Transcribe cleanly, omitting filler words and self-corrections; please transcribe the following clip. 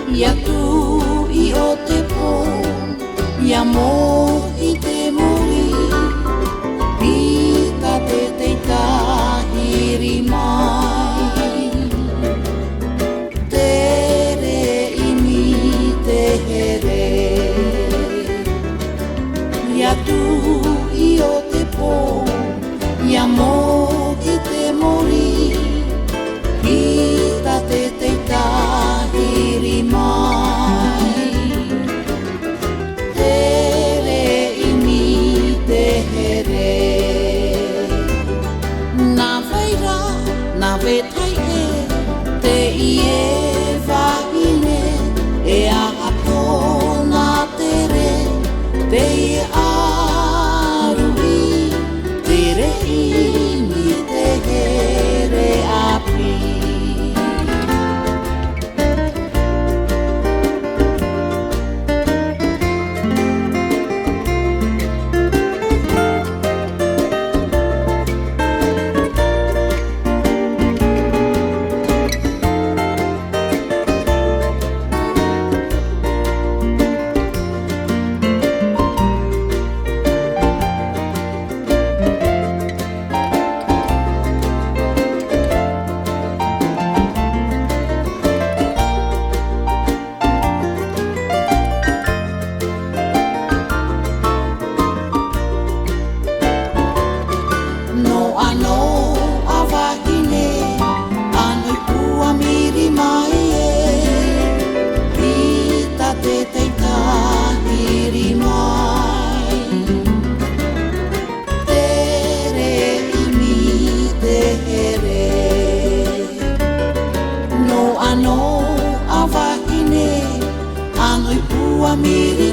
Ia tu I o te po, ia mo I te mori, pita te teitahiri mai. Tere I mi te here, ia tu I o te po, ia mo I te mori, pita te teitahiri mai. Tere I mi te here, nā whaira, nā wetai e, te I e wahine, e aha tōna tere, te I arui, tere I mi te here api. No, a wahine, anoi pua miri